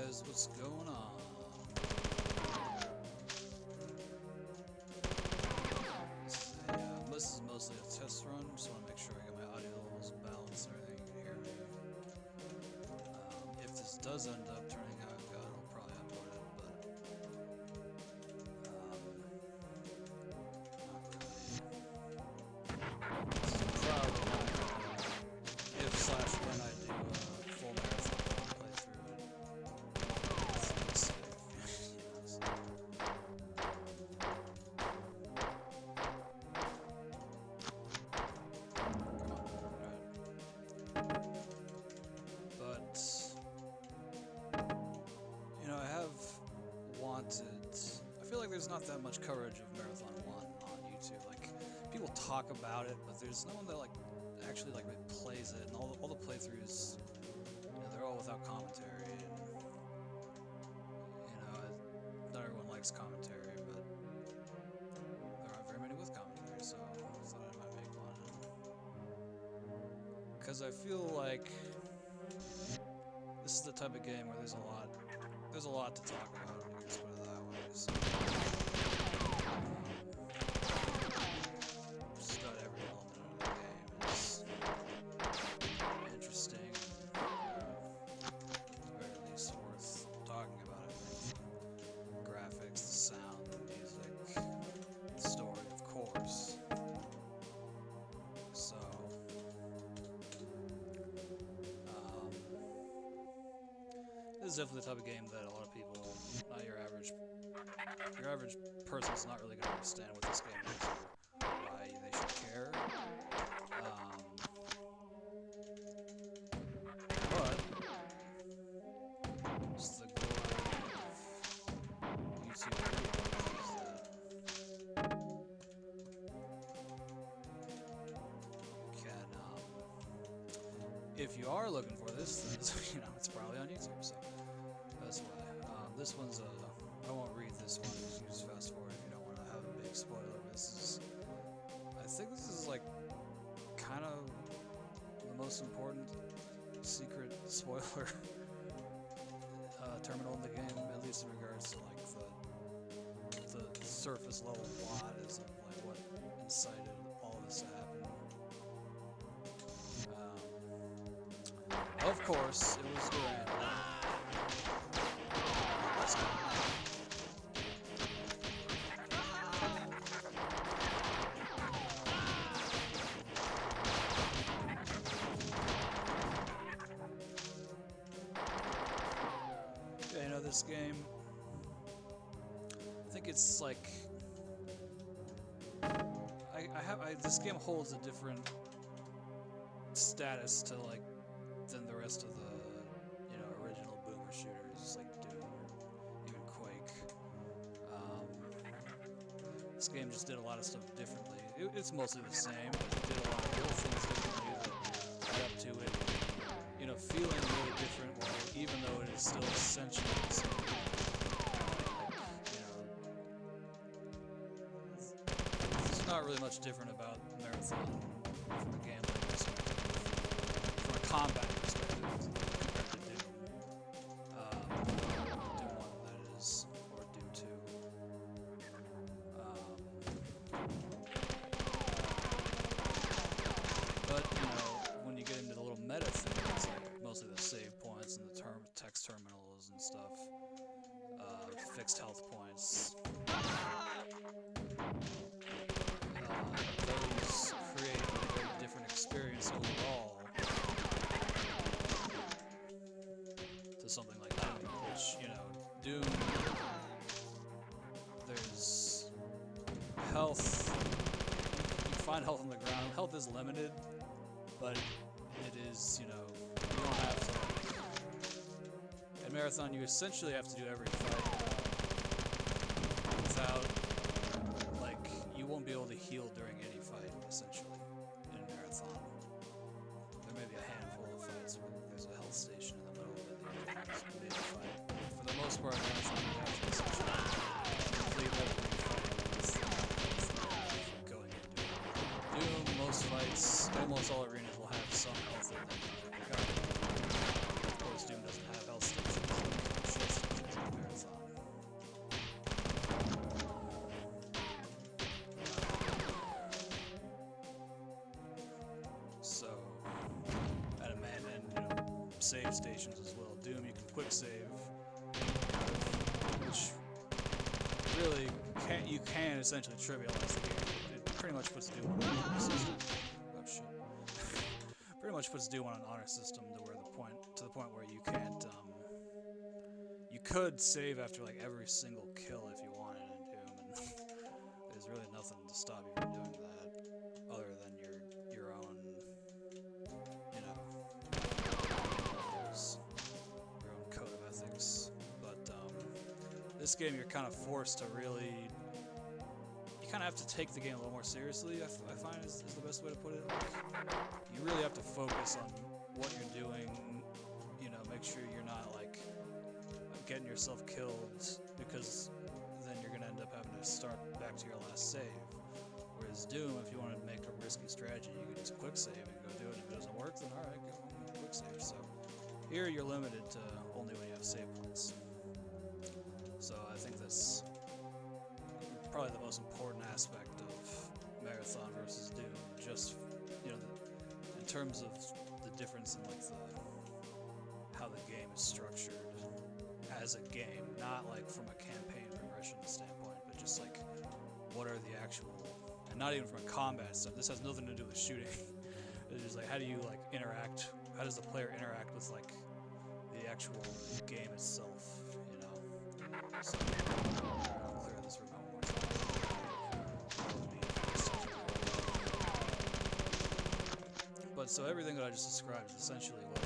guys, what's going on? This is mostly a test run, just want to make sure I get my audio levels balanced and everything, you can hear me. If this does end up turning out good, I'll probably upload it, but not really. This is probably if/when I do a full marathon playthrough it. It's safe, yes. But, you know, I have wanted... I feel like there's not that much coverage of Marathon 1 on YouTube. Like, people talk about it, but there's no one that, like, actually, like, plays it. And all the playthroughs, you know, they're all without commentary. And, you know, not everyone likes commentary, but there aren't very many with commentary, so I thought I might make one. Because I feel like this is the type of game where there's a lot to talk about, I guess, put it that way. So, just about every element of the game is interesting, at the very least worth talking about, I think. The graphics, the sound, the music, the story, of course. So, this is definitely the type of game that a lot of people, not your average person's not really going to understand what this game is or why they should care. But just the glory of YouTube videos is that you can, if you are looking for this, then it's, you know, it's probably on YouTube, so that's why. This one's I won't read this one, you just fast forward if you don't want to have a big spoiler. I think this is like kind of the most important secret spoiler terminal in the game, at least in regards to like the surface level plot is of like what incited all this to happen. Of course, it was Durant. Yeah, you know, this game, I think it's like, this game holds a different status to like than the rest of the, you know, original boomer shooters like Doom or even Quake. This game just did a lot of stuff differently. It's mostly the same, but it did a lot of little things differently that add up to it. You know, feeling really different, even though it is still essentially the same. You know, there's not really much different about Marathon from a gameplay perspective, from a combat perspective, compared to Doom. Doom 1, that is, or Doom 2. But, you know, when you get into the little meta thing, it's like mostly the save points and the text terminals and stuff, fixed health points. Those create a very different experience overall to something like Doom, which, you know, Doom, there's health, you find health on the ground. Health is limited, but it is, you know, you don't have to, in Marathon, you essentially have to do every fight without, like, you won't be able to heal during any fight, essentially, in Marathon. There may be a handful of fights where there's a health station in the middle of it that you can complete a fight. For the most part, Marathon, you have to essentially complete every fight with going into it. Doom, most fights, almost all arenas will have some health in them. Of course, Doom doesn't have health stations. save stations as well. Doom, you can quick save, which really you can essentially trivialize the game. It pretty much puts Doom on an honor system. Oh shit! Pretty much puts Doom on an honor system to the point where you can't. You could save after like every single kill if you wanted in Doom, and there's really nothing to stop you from doing that, other than your own, you know, your own code of ethics. But this game, you're kind of forced to really. You kind of have to take the game a little more seriously. I find is the best way to put it. Like, you really have to focus on what you're doing. You know, make sure you're not like getting yourself killed, because then you're gonna end up having to start back to your last save. Whereas Doom, if you want to make a risky strategy, you can just quick save and go do it. If it doesn't work, then alright, go home and quick save. So here you're limited to only when you have save points. So I think that's probably the most important aspect of Marathon versus Doom. Just, you know, in terms of the difference in like how the game is structured as a game, not like from a campaign progression standpoint, but just like what are the actual, and not even from a combat stuff. This has nothing to do with shooting. It's just like, how do you like interact? How does the player interact with like the actual game itself? You know. So I'll clear this room out one more time. But so everything that I just described is essentially what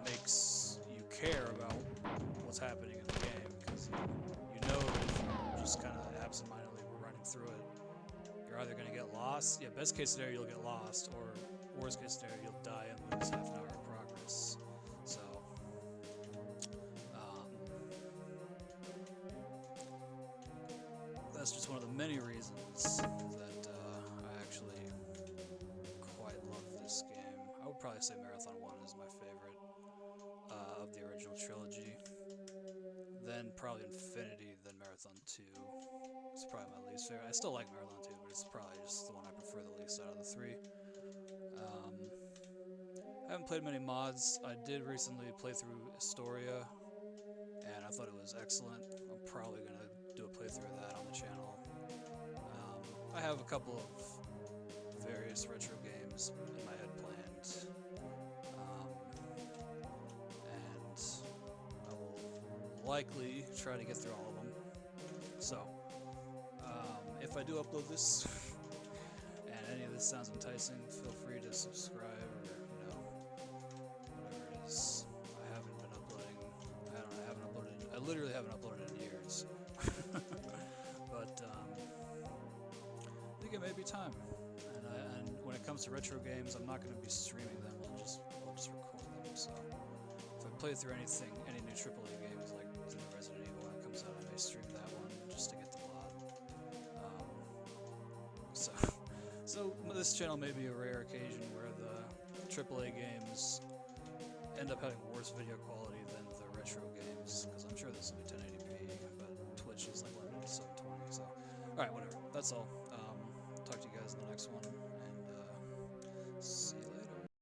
makes you care about what's happening in the game, because you know that if you're just kind of absentmindedly running through it, you're either going to get lost. Yeah, best case scenario you'll get lost, or worst case scenario you'll die and lose half an hour of progress. So that's just one of the many reasons that I actually quite love this game. I would probably say Marathon 1 is my favorite of the original trilogy. Then probably Infinity, then Marathon 2. It's probably my least favorite. I still like Marathon 2, but it's probably just the one I prefer the least out of the three. I haven't played many mods. I did recently play through Astoria, and I thought it was excellent. I'm probably going to do a playthrough of that on the channel. I have a couple of various retro games in my head planned, and I will likely try to get through all of them. So, if I do upload this, and any of this sounds enticing, feel free to subscribe, or, you know, whatever it is. I haven't been uploading, I haven't uploaded, I literally haven't uploaded in years. But, I think it may be time. And when it comes to retro games, I'm not going to be streaming them, I'll just record them. So, if I play through any new AAA games, like the new Resident Evil when it comes out, I may stream that one, just to get the mod. So this channel may be a rare occasion where the AAA games end up having worse video quality than the retro games, because I'm sure this will be 1080p, but Twitch is like limited to 720, so... Alright, whatever. That's all. Talk to you guys in the next one.